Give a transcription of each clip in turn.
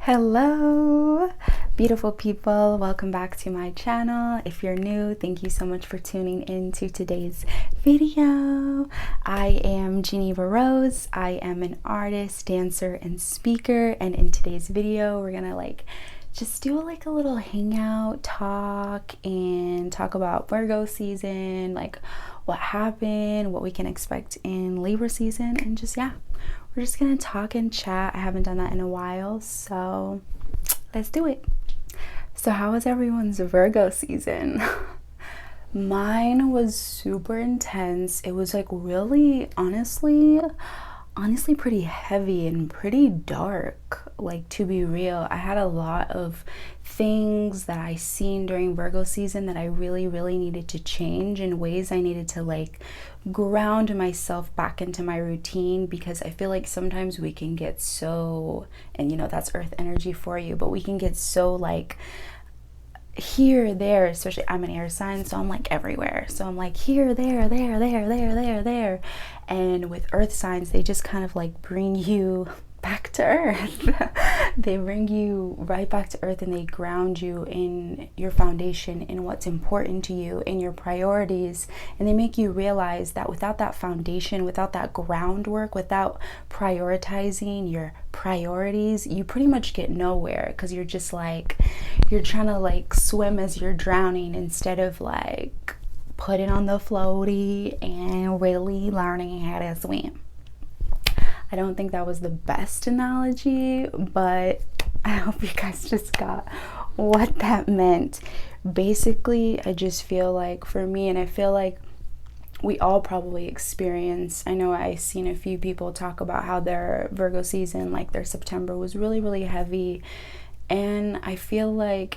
Hello, beautiful people. Welcome back to my channel. If you're new, thank you so much for tuning into today's video. I am jeanevarose. I am an artist, dancer, and speaker. And in today's video, we're gonna just do a little hangout talk and talk about Virgo season, like what happened, what we can expect in Libra season, and we're just gonna talk and chat. I haven't done that in a while, so let's do it. So how was everyone's Virgo season? Mine was super intense. It was really honestly pretty heavy and pretty dark, to be real. I had a lot of things that I seen during Virgo season that I really needed to change, in ways I needed to ground myself back into my routine, because I feel like sometimes we can get so, and that's earth energy for you, but we can get so here, there, especially I'm an air sign, so I'm everywhere. So I'm here, there. And with earth signs, they just kind of bring you back to earth. They bring you right back to earth, and they ground you in your foundation, in what's important to you, in your priorities. And they make you realize that without that foundation, without that groundwork, without prioritizing your priorities, you pretty much get nowhere, because you're just you're trying to swim as you're drowning, instead of putting on the floaty and really learning how to swim. I don't think that was the best analogy, but I hope you guys just got what that meant. Basically, I just feel for me, and I feel we all probably experience, I know I've seen a few people talk about how their Virgo season, their September was really heavy. And I feel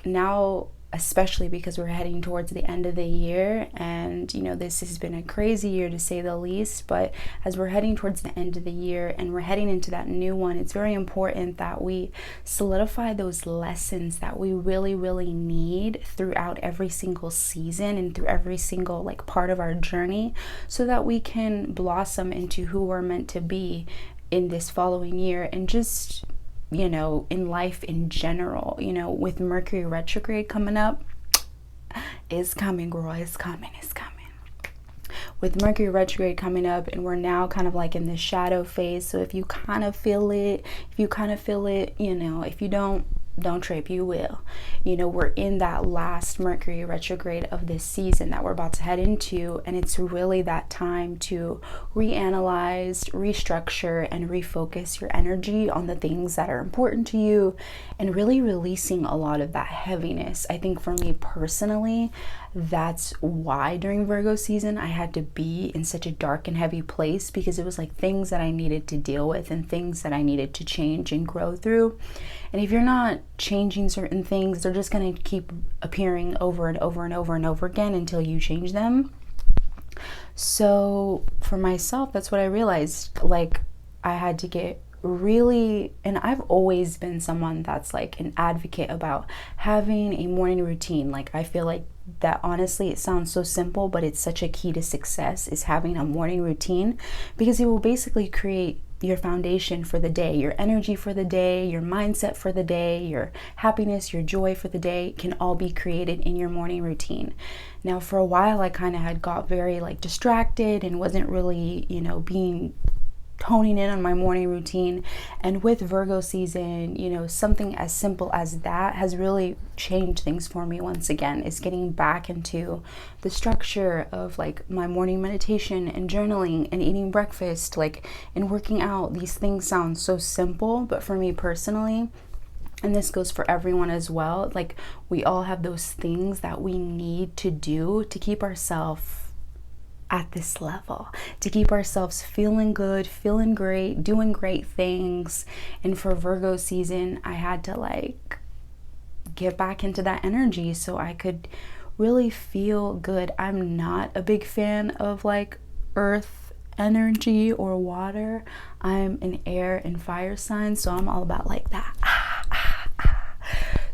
now, especially because we're heading towards the end of the year, and this has been a crazy year to say the least, but as we're heading towards the end of the year and we're heading into that new one, it's very important that we solidify those lessons that we really need throughout every single season and through every single part of our journey, so that we can blossom into who we're meant to be in this following year, and just in life in general. With Mercury retrograde coming up, it's coming, girl, it's coming. With Mercury retrograde coming up, and we're now kind of in the shadow phase. So if you kind of feel it, if you don't trip, you will. We're in that last Mercury retrograde of this season that we're about to head into, and it's really that time to reanalyze, restructure, and refocus your energy on the things that are important to you, and really releasing a lot of that heaviness. I think for me personally, that's why during Virgo season I had to be in such a dark and heavy place, because it was things that I needed to deal with and things that I needed to change and grow through. And if you're not changing certain things, they're just going to keep appearing over and over again until you change them. So for myself, that's what I realized. I had to get really, and I've always been someone that's an advocate about having a morning routine. I feel that honestly, it sounds so simple, but it's such a key to success, is having a morning routine, because it will basically create your foundation for the day, your energy for the day, your mindset for the day, your happiness, your joy for the day can all be created in your morning routine. Now, for a while, I kind of had got very distracted and wasn't really, honing in on my morning routine. And with Virgo season, something as simple as that has really changed things for me once again. Is getting back into the structure of my morning meditation and journaling and eating breakfast, and working out. These things sound so simple, but for me personally, and this goes for everyone as well, we all have those things that we need to do to keep ourselves at this level, to keep ourselves feeling good, feeling great, doing great things. And for Virgo season, I had to get back into that energy so I could really feel good. I'm not a big fan of earth energy or water. I'm an air and fire sign, so I'm all about that.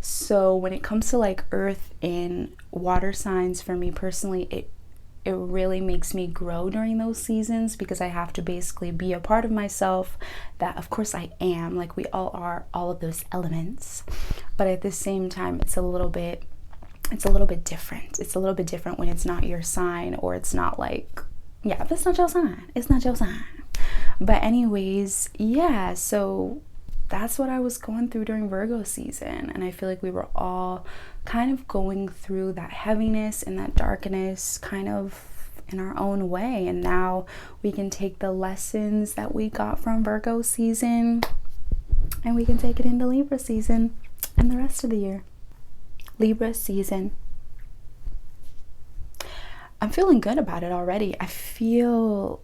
So when it comes to earth and water signs, for me personally, it really makes me grow during those seasons, because I have to basically be a part of myself that, of course, I am. Like, we all are all of those elements, but at the same time, it's a little bit different. It's a little bit different when it's not your sign, or it's not like, yeah, that's not your sign. It's not your sign. But anyways, yeah, so that's what I was going through during Virgo season. And I feel like we were all kind of going through that heaviness and that darkness kind of in our own way. And now we can take the lessons that we got from Virgo season and we can take it into Libra season and the rest of the year. Libra season. I'm feeling good about it already. I feel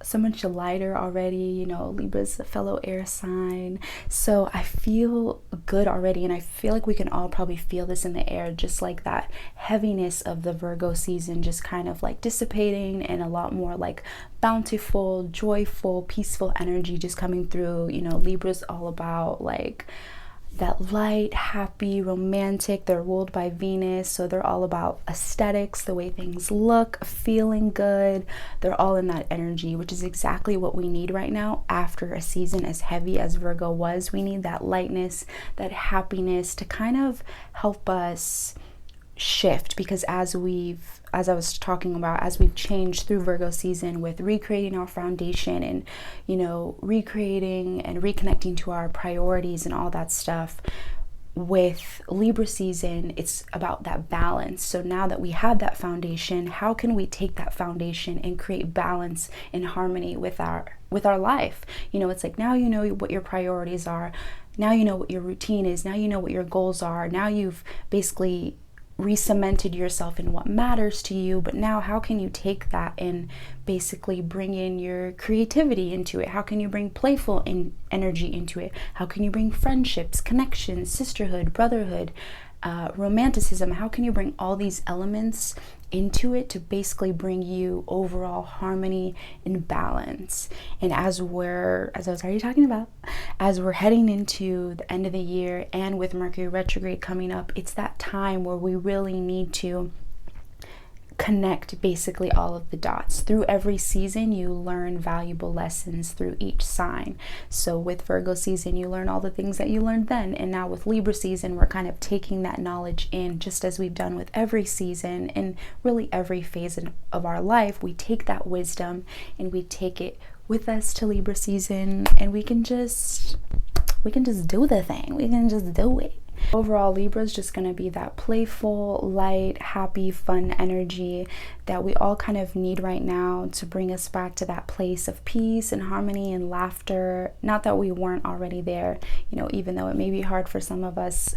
so much lighter already. You know, Libra's a fellow air sign, so I feel good already, and I feel like we can all probably feel this in the air, just like that heaviness of the Virgo season just kind of like dissipating, and a lot more like bountiful, joyful, peaceful energy just coming through. You know, Libra's all about like that light, happy, romantic. They're ruled by Venus, so they're all about aesthetics, the way things look, feeling good. They're all in that energy, which is exactly what we need right now after a season as heavy as Virgo was. We need that lightness, that happiness to kind of help us shift, because as I was talking about, as we've changed through Virgo season with recreating our foundation and, you know, recreating and reconnecting to our priorities and all that stuff, with Libra season, it's about that balance. So now that we have that foundation, how can we take that foundation and create balance and harmony with our life? You know, it's like, now you know what your priorities are, now you know what your routine is, now you know what your goals are, now you've basically re-cemented yourself in what matters to you. But now how can you take that and basically bring in your creativity into it? How can you bring playful energy into it? How can you bring friendships, connections, sisterhood, brotherhood, romanticism? How can you bring all these elements into it to basically bring you overall harmony and balance? And as I was already talking about, as we're heading into the end of the year and with Mercury retrograde coming up, it's that time where we really need to connect basically all of the dots. Through every season, you learn valuable lessons through each sign. So with Virgo season, you learn all the things that you learned then. And now with Libra season, we're kind of taking that knowledge in, just as we've done with every season and really every phase of our life. We take that wisdom and we take it with us to Libra season, and we can just do the thing. We can just do it. Overall, Libra is just going to be that playful, light, happy, fun energy that we all kind of need right now to bring us back to that place of peace and harmony and laughter. Not that we weren't already there, you know, even though it may be hard for some of us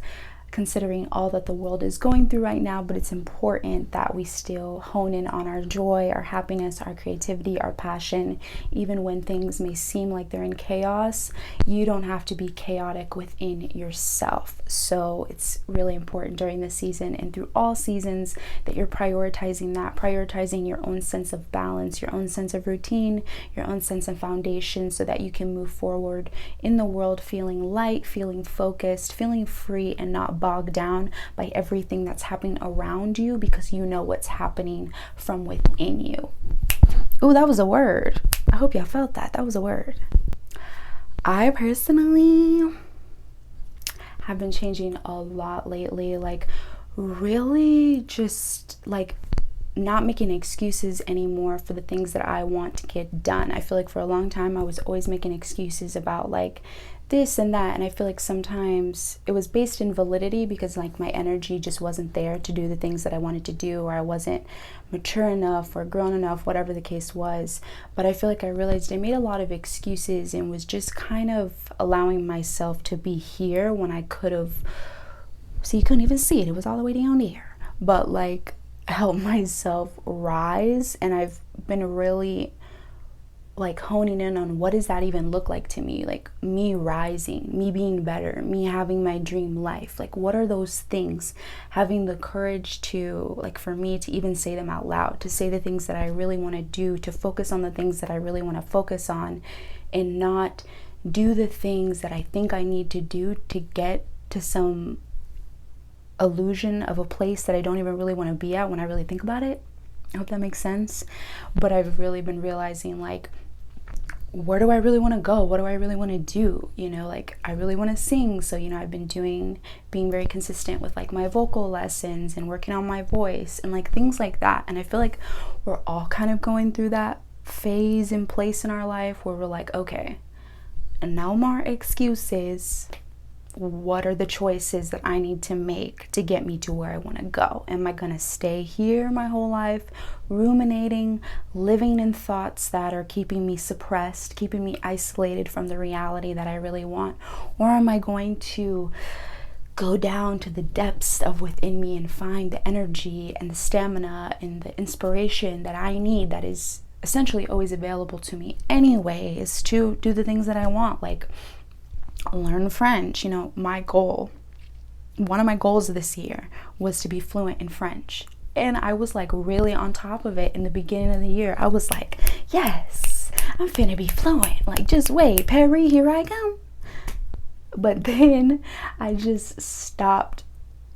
considering all that the world is going through right now, but it's important that we still hone in on our joy, our happiness, our creativity, our passion. Even when things may seem like they're in chaos, you don't have to be chaotic within yourself. So it's really important during this season and through all seasons that you're prioritizing your own sense of balance, your own sense of routine, your own sense of foundation, so that you can move forward in the world feeling light, feeling focused, feeling free, and not bogged down by everything that's happening around you, because you know what's happening from within you. Oh, that was a word. I hope y'all felt that. That was a word. I personally have been changing a lot lately, like really just like not making excuses anymore for the things that I want to get done. I feel like for a long time I was always making excuses about like this and that, and I feel like sometimes it was based in validity because like my energy just wasn't there to do the things that I wanted to do, or I wasn't mature enough or grown enough, whatever the case was. But I feel like I realized I made a lot of excuses and was just kind of allowing myself to be here when I could have, so you couldn't even see it, it was all the way down there, but like help myself rise. And I've been really like honing in on what does that even look like to me, like me rising, me being better, me having my dream life. Like what are those things? Having the courage to, like, for me to even say them out loud, to say the things that I really want to do, to focus on the things that I really want to focus on, and not do the things that I think I need to do to get to some illusion of a place that I don't even really want to be at when I really think about it. I hope that makes sense. But I've really been realizing, like, where do I really want to go? What do I really want to do? You know, like, I really want to sing. So, you know, I've been being very consistent with like my vocal lessons and working on my voice and like things like that. And I feel like we're all kind of going through that phase and place in our life where we're like, okay, no more excuses. What are the choices that I need to make to get me to where I want to go? Am I going to stay here my whole life, ruminating, living in thoughts that are keeping me suppressed, keeping me isolated from the reality that I really want? Or am I going to go down to the depths of within me and find the energy and the stamina and the inspiration that I need, that is essentially always available to me anyways, to do the things that I want, like learn French. You know, one of my goals this year was to be fluent in French. And I was like really on top of it in the beginning of the year. I was like, yes, I'm finna be fluent. Like, just wait, Paris, here I come. But then I just stopped,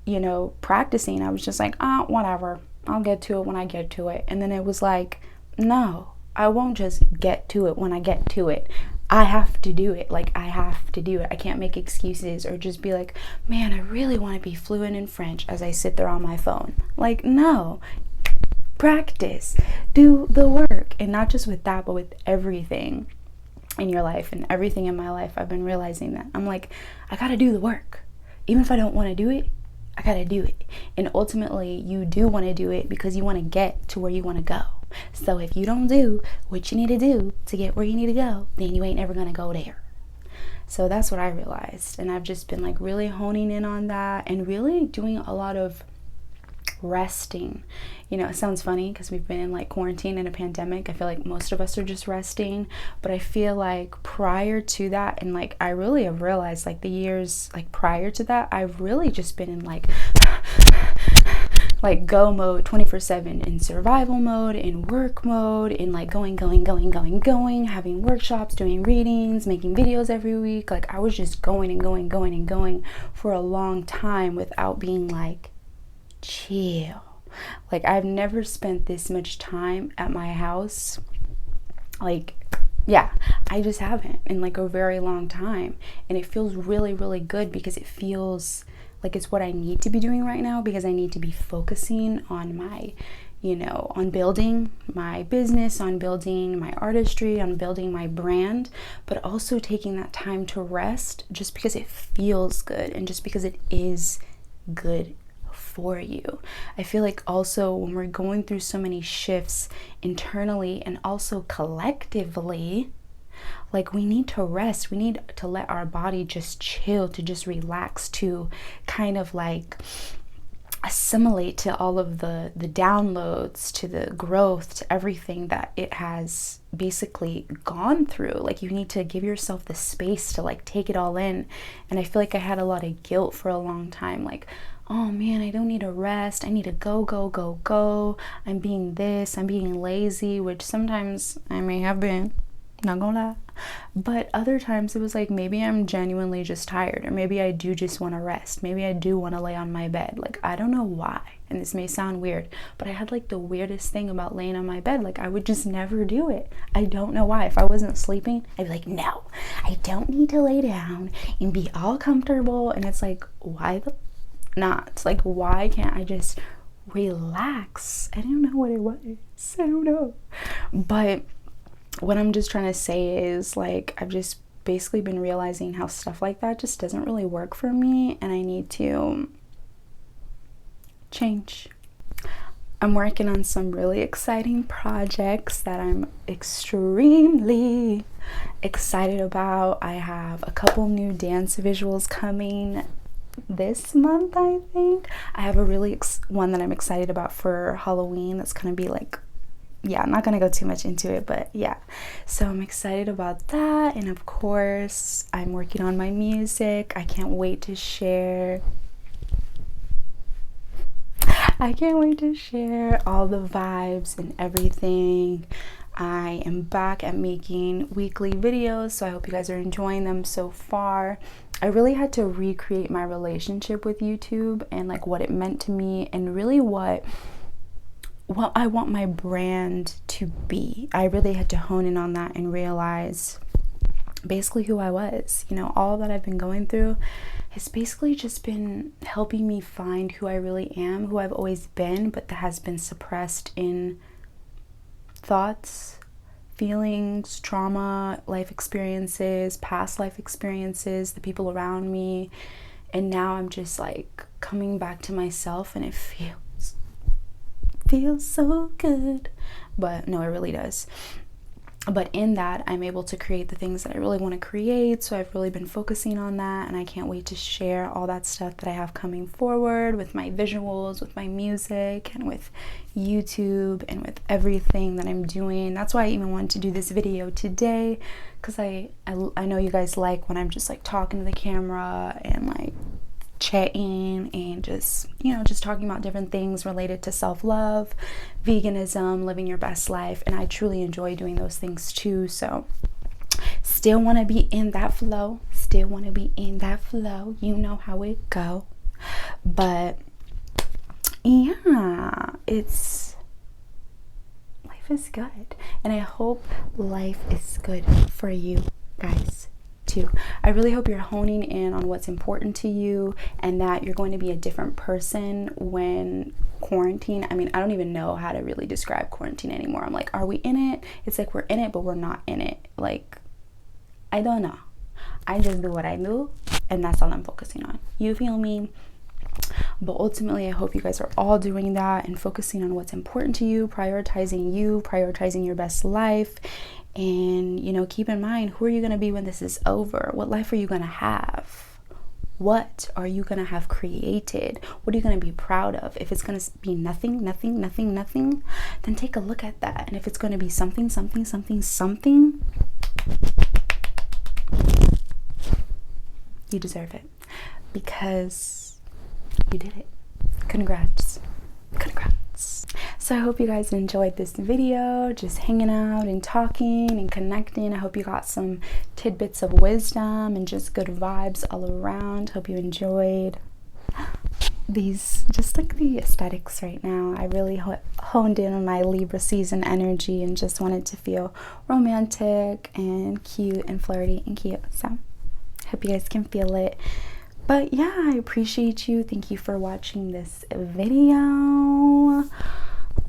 you know, practicing. I was just like, whatever. I'll get to it when I get to it. And then it was like, no, I won't just get to it when I get to it. I have to do it. Like, I have to do it. I can't make excuses or just be like, man, I really want to be fluent in French as I sit there on my phone. Like, no. Practice. Do the work. And not just with that, but with everything in your life and everything in my life. I've been realizing that. I'm like, I gotta do the work. Even if I don't want to do it, I gotta do it. And ultimately, you do want to do it because you want to get to where you want to go. So if you don't do what you need to do to get where you need to go, then you ain't ever gonna go there. So that's what I realized. And I've just been like really honing in on that and really doing a lot of resting. You know, it sounds funny because we've been in like quarantine and a pandemic. I feel like most of us are just resting, but I feel like prior to that, and like I really have realized like the years like prior to that, I've really just been in like go mode 24/7, in survival mode, in work mode, in like going, having workshops, doing readings, making videos every week. Like, I was just going and going for a long time without being like chill. Like, I've never spent this much time at my house. Like, yeah, I just haven't in like a very long time. And it feels really, really good because it feels like it's what I need to be doing right now, because I need to be focusing on my, you know, on building my business, on building my artistry, on building my brand, but also taking that time to rest just because it feels good and just because it is good for you. I feel like also when we're going through so many shifts internally and also collectively, like, we need to rest. We need to let our body just chill, to just relax, to kind of like assimilate to all of the downloads, to the growth, to everything that it has basically gone through. Like, you need to give yourself the space to like take it all in. And I feel like I had a lot of guilt for a long time, like, oh man, I don't need to rest. I need to go. I'm being this, I'm being lazy, which sometimes I may have been, not gonna lie. But other times it was like, maybe I'm genuinely just tired, or maybe I do just want to rest. Maybe I do want to lay on my bed. Like, I don't know why. And this may sound weird, but I had like the weirdest thing about laying on my bed. Like, I would just never do it. I don't know why. If I wasn't sleeping, I'd be like, no, I don't need to lay down and be all comfortable. And it's like, why the not? Like, why can't I just relax? I don't know what it was. I don't know. But what I'm just trying to say is, like, I've just basically been realizing how stuff like that just doesn't really work for me, and I need to change. I'm working on some really exciting projects that I'm extremely excited about. I have a couple new dance visuals coming this month, I think. I have a really one that I'm excited about for Halloween that's gonna be like, yeah, I'm not gonna go too much into it, but yeah, so I'm excited about that. And of course, I'm working on my music. I can't wait to share all the vibes and everything. I am back at making weekly videos, so I hope you guys are enjoying them so far. I really had to recreate my relationship with YouTube and like what it meant to me, and really what what I want my brand to be. I really had to hone in on that and realize basically who I was. You know, all that I've been going through has basically just been helping me find who I really am, who I've always been, but that has been suppressed in thoughts, feelings, trauma, life experiences, past life experiences, the people around me. And now I'm just like coming back to myself, and it feels so good. But no, it really does. But in that, I'm able to create the things that I really want to create. So I've really been focusing on that, and I can't wait to share all that stuff that I have coming forward with my visuals, with my music, and with YouTube, and with everything that I'm doing. That's why I even wanted to do this video today, because I know you guys like when I'm just like talking to the camera and like chatting and just, you know, just talking about different things related to self-love, veganism, living your best life. And I truly enjoy doing those things too. So still want to be in that flow, you know how it go. But yeah, life is good, and I hope life is good for you guys too. I really hope you're honing in on what's important to you, and that you're going to be a different person when quarantine. I mean, I don't even know how to really describe quarantine anymore. I'm like, are we in it? It's like we're in it, but we're not in it. Like, I don't know. I just do what I do, and that's all I'm focusing on. You feel me? But ultimately, I hope you guys are all doing that and focusing on what's important to you, prioritizing your best life. And, you know, keep in mind, who are you going to be when this is over? What life are you going to have? What are you going to have created? What are you going to be proud of? If it's going to be nothing, then take a look at that. And if it's going to be something, you deserve it, because you did it. Congrats. So I hope you guys enjoyed this video, just hanging out and talking and connecting. I hope you got some tidbits of wisdom and just good vibes all around. Hope you enjoyed these, just like the aesthetics right now. I really honed in on my Libra season energy and just wanted to feel romantic and cute and flirty and cute. So hope you guys can feel it. But yeah, I appreciate you. Thank you for watching this video.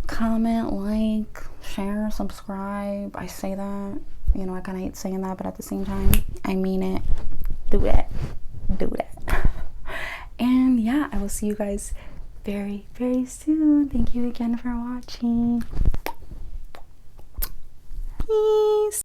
Comment, like, share, subscribe. I say that, you know, I kind of hate saying that, but at the same time, I mean it. Do that. And yeah, I will see you guys very, very soon. Thank you again for watching. Peace.